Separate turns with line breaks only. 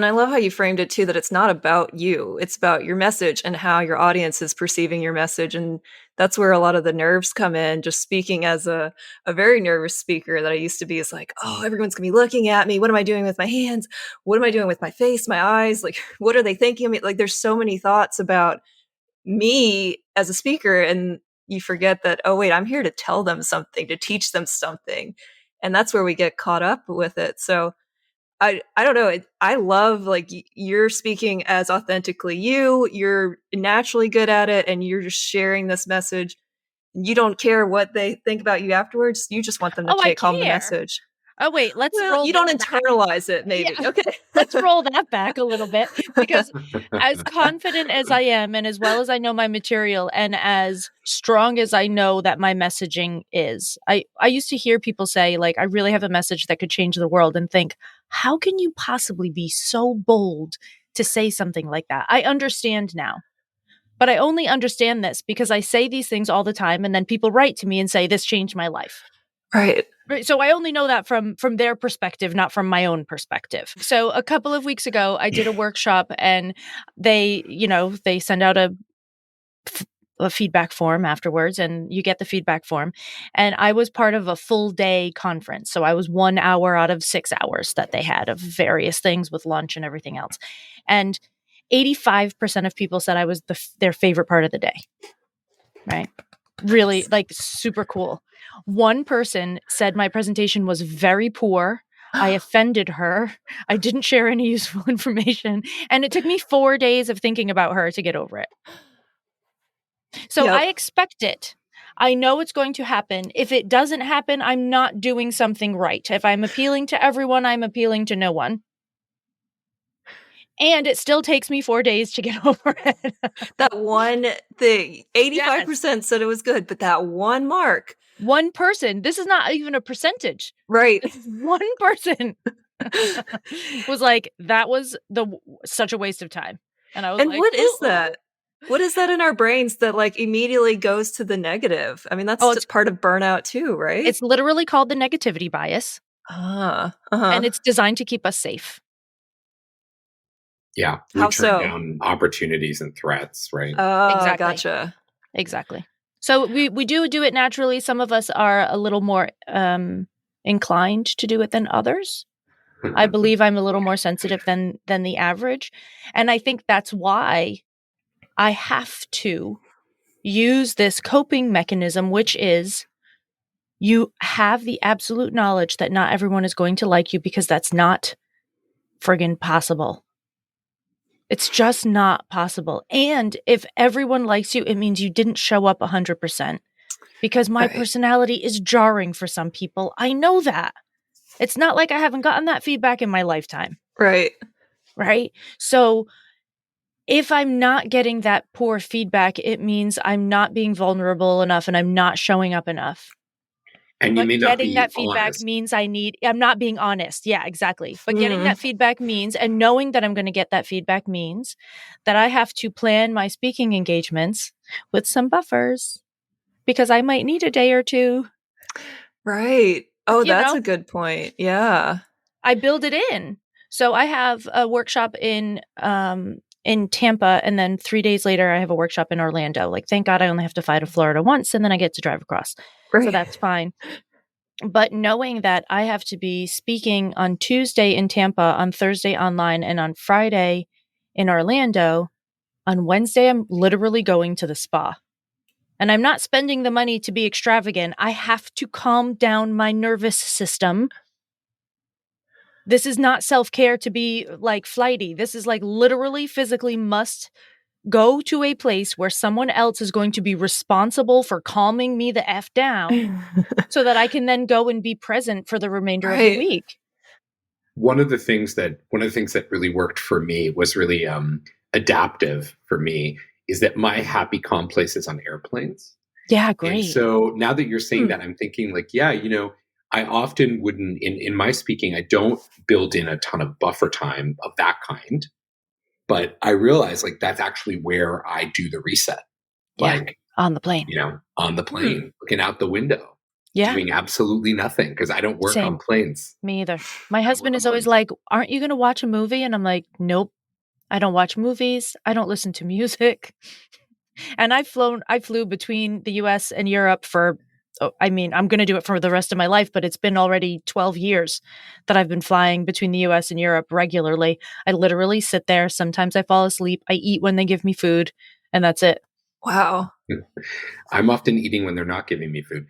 And I love how you framed it too, that it's not about you. It's about your message and how your audience is perceiving your message. And that's where a lot of the nerves come in. Just speaking as a very nervous speaker that I used to be is like, oh, everyone's gonna be looking at me. What am I doing with my hands? What am I doing with my face, my eyes? Like, what are they thinking of me? Like, there's so many thoughts about me as a speaker. And you forget that, oh, wait, I'm here to tell them something, to teach them something. And that's where we get caught up with it. So I don't know. I love like you're speaking as authentically you. You're naturally good at it, and you're just sharing this message. You don't care what they think about you afterwards. You just want them to
Oh, I
take home the
care.
message.
Oh, wait, let's
Well,
roll
you don't
this back.
internalize it, maybe.
Yeah.
Okay.
Let's roll that back a little bit, because as confident as I am, and as well as I know my material, and as strong as I know that my messaging is, I used to hear people say, like, I really have a message that could change the world, and think, how can you possibly be so bold to say something like that? I understand now. But I only understand this because I say these things all the time, and then people write to me and say, this changed my life.
Right.
Right. So I only know that from their perspective, not from my own perspective. So a couple of weeks ago, I did a workshop, and they send out a feedback form afterwards, and you get the feedback form. And I was part of a full day conference. So I was 1 hour out of 6 hours that they had of various things with lunch and everything else. And 85% of people said I was their favorite part of the day. Right. Really, like, super cool. One person said my presentation was very poor. I offended her. I didn't share any useful information. And it took me 4 days of thinking about her to get over it. So
Yep.
I expect it. I know it's going to happen. If it doesn't happen, I'm not doing something right. If I'm appealing to everyone, I'm appealing to no one. And it still takes me 4 days to get over it.
That one thing, 85% said it was good, but that one mark.
One person, this is not even a percentage.
Right.
One person was like, that was such a waste of time. And I was like,
what is that? What is that in our brains that like immediately goes to the negative? I mean, that's just part of burnout too, right?
It's literally called the negativity bias. And it's designed to keep us safe.
Yeah. We turn down opportunities and threats, right?
Oh,
exactly.
Gotcha.
Exactly. So we do it naturally. Some of us are a little more inclined to do it than others. I believe I'm a little more sensitive than the average. And I think that's why I have to use this coping mechanism, which is you have the absolute knowledge that not everyone is going to like you, because that's not friggin' possible. It's just not possible. And if everyone likes you, it means you didn't show up 100%, because my personality is jarring for some people. I know that. It's not like I haven't gotten that feedback in my lifetime.
Right.
Right. So if I'm not getting that poor feedback, it means I'm not being vulnerable enough, and I'm not showing up enough.
And you may not be
getting that feedback
honest.
means I'm not being honest. Yeah, exactly. But getting that feedback means, and knowing that I'm going to get that feedback means, that I have to plan my speaking engagements with some buffers, because I might need a day or two.
Right. Oh, that's a good point. Yeah.
I build it in. So I have a workshop in Tampa, and then 3 days later I have a workshop in Orlando. Like, thank God I only have to fly to Florida once, and then I get to drive across. Right. So that's fine. But knowing that I have to be speaking on Tuesday in Tampa, on Thursday online, and on Friday in Orlando, on Wednesday I'm literally going to the spa. And I'm not spending the money to be extravagant. I have to calm down my nervous system. This is not self-care to be like flighty. This is like literally physically must go to a place where someone else is going to be responsible for calming me the F down so that I can then go and be present for the remainder of the week.
One of the things that really worked for me was really adaptive for me is that my happy calm place is on airplanes.
Yeah, great.
And so now that you're saying that, I'm thinking like, yeah, I often wouldn't, in my speaking, I don't build in a ton of buffer time of that kind. But I realize like that's actually where I do the reset.
Yeah, like on the plane.
On the plane, looking out the window. doing absolutely nothing because I don't work
Same.
on planes.
Me either. My husband is always like, aren't you going to watch a movie? And I'm like, nope, I don't watch movies. I don't listen to music. And I flew between the US and Europe for, I'm going to do it for the rest of my life, but it's been already 12 years that I've been flying between the US and Europe regularly. I literally sit there. Sometimes I fall asleep. I eat when they give me food, and that's it.
Wow.
I'm often eating when they're not giving me food.